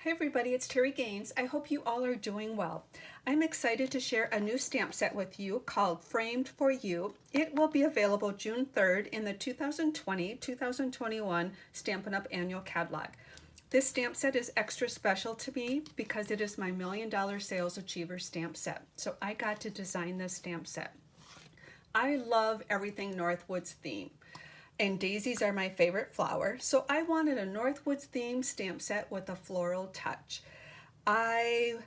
Hi everybody, it's Terry Gaines. I hope you all are doing well. I'm excited to share a new stamp set with you called Framed for You. It will be available June 3rd in the 2020-2021 Stampin' Up! Annual Catalog. This stamp set is extra special to me because it is my $1 million Sales Achiever stamp set. So I got to design this stamp set. I love everything Northwoods theme. And daisies are my favorite flower, so I wanted a Northwoods themed stamp set with a floral touch. The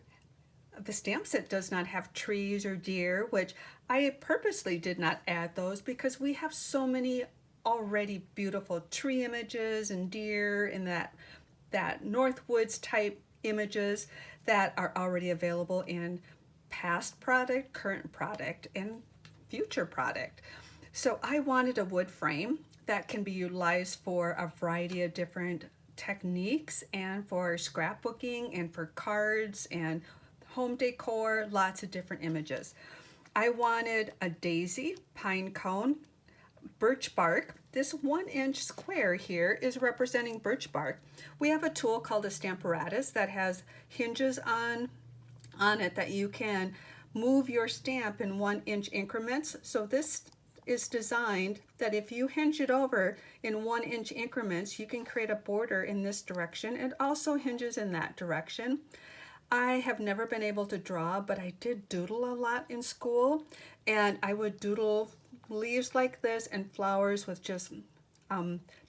stamp set does not have trees or deer, which I purposely did not add those because we have so many already beautiful tree images and deer and that Northwoods type images that are already available in past product, current product, and future product. So I wanted a wood frame that can be utilized for a variety of different techniques and for scrapbooking and for cards and home decor, lots of different images. I wanted a daisy, pine cone, birch bark. This 1-inch square here is representing birch bark. We have a tool called a Stamparatus that has hinges on it that you can move your stamp in 1-inch increments. So this is designed that if you hinge it over in 1-inch increments, you can create a border in this direction. It also hinges in that direction. I have never been able to draw, but I did doodle a lot in school, and I would doodle leaves like this and flowers with just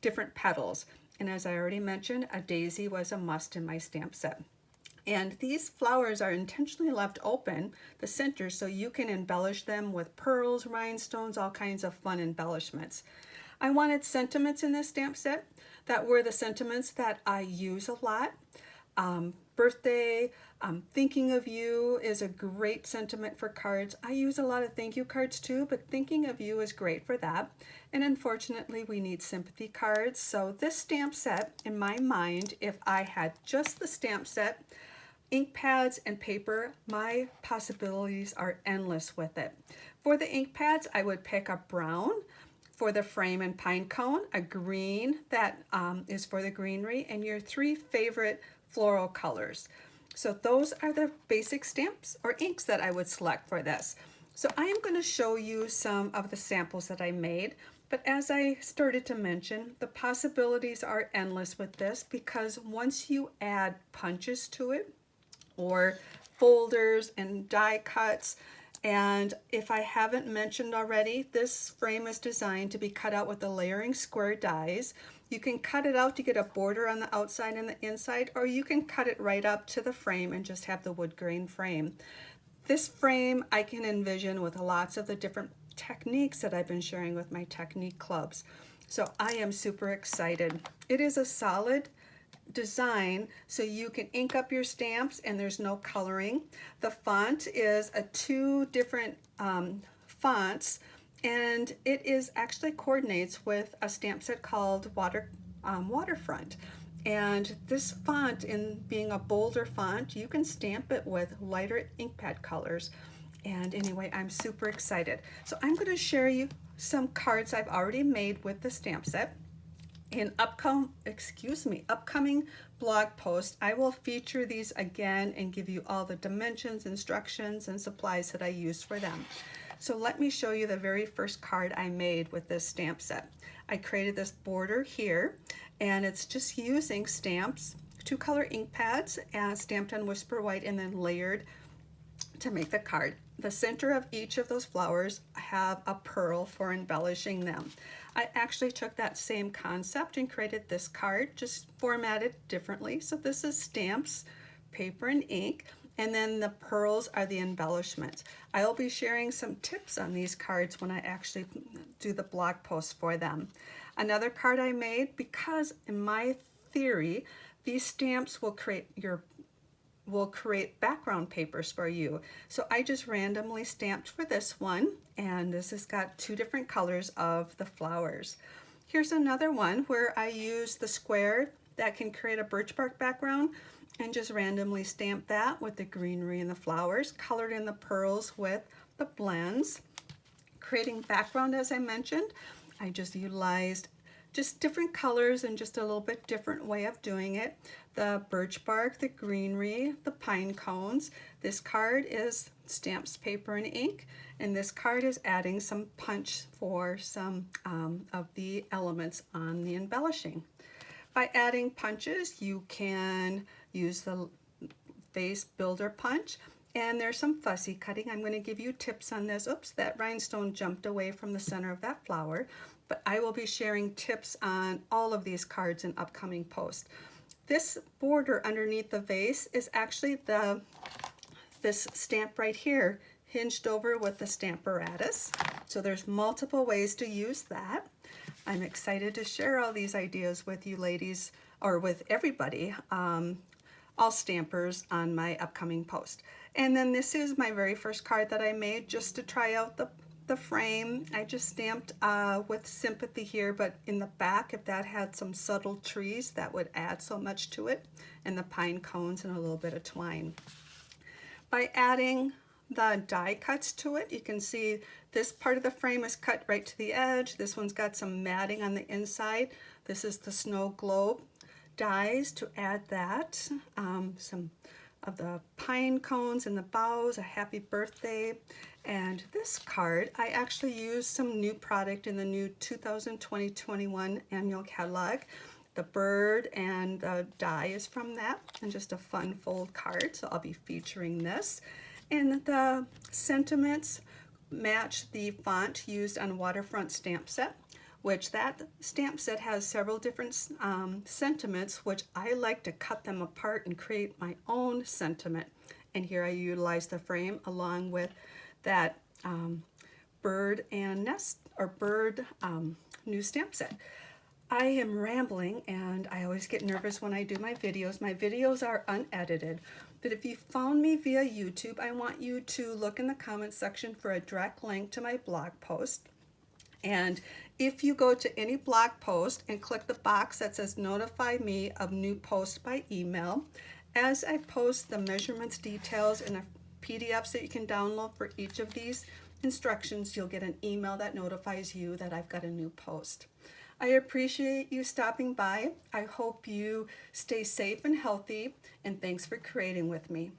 different petals. And as I already mentioned, a daisy was a must in my stamp set. And these flowers are intentionally left open, the center, so you can embellish them with pearls, rhinestones, all kinds of fun embellishments. I wanted sentiments in this stamp set that were the sentiments that I use a lot. Birthday, thinking of you is a great sentiment for cards. I use a lot of thank you cards too, but thinking of you is great for that. And unfortunately, we need sympathy cards. So this stamp set, in my mind, if I had just the stamp set, ink pads and paper, my possibilities are endless with it. For the ink pads, I would pick a brown. For the frame and pine cone, a green that is for the greenery, and your 3 favorite floral colors. So those are the basic stamps or inks that I would select for this. So I am going to show you some of the samples that I made. But as I started to mention, the possibilities are endless with this because once you add punches to it, or folders and die cuts. And if I haven't mentioned already, this frame is designed to be cut out with the layering square dies. You can cut it out to get a border on the outside and the inside, or you can cut it right up to the frame and just have the wood grain frame. This frame I can envision with lots of the different techniques that I've been sharing with my technique clubs. So I am super excited. It is a solid design, so you can ink up your stamps and there's no coloring. The font is 2 different fonts, and it is actually coordinates with a stamp set called Waterfront. And this font, in being a bolder font, you can stamp it with lighter ink pad colors. And anyway, I'm super excited. So I'm going to share you some cards I've already made with the stamp set. In upcoming blog posts, I will feature these again and give you all the dimensions, instructions, and supplies that I use for them. So let me show you the very first card I made with this stamp set. I created this border here, and it's just using stamps, 2-color ink pads, and stamped on Whisper White and then layered to make the card. The center of each of those flowers have a pearl for embellishing them. I actually took that same concept and created this card, just formatted differently. So this is stamps, paper and ink, and then the pearls are the embellishments. I'll be sharing some tips on these cards when I actually do the blog post for them. Another card I made, because in my theory, these stamps will create background papers for you. So I just randomly stamped for this one, and this has got 2 different colors of the flowers. Here's another one where I use the square that can create a birch bark background and just randomly stamp that with the greenery and the flowers, colored in the pearls with the blends. Creating background, as I mentioned, I just utilized just different colors and just a little bit different way of doing it. The birch bark, the greenery, the pine cones. This card is stamps, paper, and ink, and this card is adding some punch for some of the elements on the embellishing. By adding punches, you can use the vase builder punch, and there's some fussy cutting. I'm going to give you tips on this. Oops, that rhinestone jumped away from the center of that flower, but I will be sharing tips on all of these cards in upcoming posts. This border underneath the vase is actually this stamp right here, hinged over with the stamparatus. So there's multiple ways to use that. I'm excited to share all these ideas with you ladies, or with everybody, all stampers, on my upcoming post. And then this is my very first card that I made just to try out the frame. I just stamped with sympathy here, but in the back, if that had some subtle trees, that would add so much to it, and the pine cones and a little bit of twine. By adding the die cuts to it, you can see this part of the frame is cut right to the edge. This one's got some matting on the inside. This is the snow globe dies to add that. Some of the pine cones and the boughs, a happy birthday. And this card, I actually used some new product in the new 2020-21 annual catalog. The bird and the die is from that, and just a fun fold card, so I'll be featuring this. And the sentiments match the font used on Waterfront stamp set, which that stamp set has several different sentiments, which I like to cut them apart and create my own sentiment. And here I utilize the frame along with that bird and nest, or bird new stamp set. I am rambling, and I always get nervous when I do my videos. My videos are unedited, but if you found me via YouTube, I want you to look in the comments section for a direct link to my blog post. And if you go to any blog post and click the box that says notify me of new posts by email, as I post the measurements, details, and a PDF that you can download for each of these instructions, you'll get an email that notifies you that I've got a new post. I appreciate you stopping by. I hope you stay safe and healthy, and thanks for creating with me.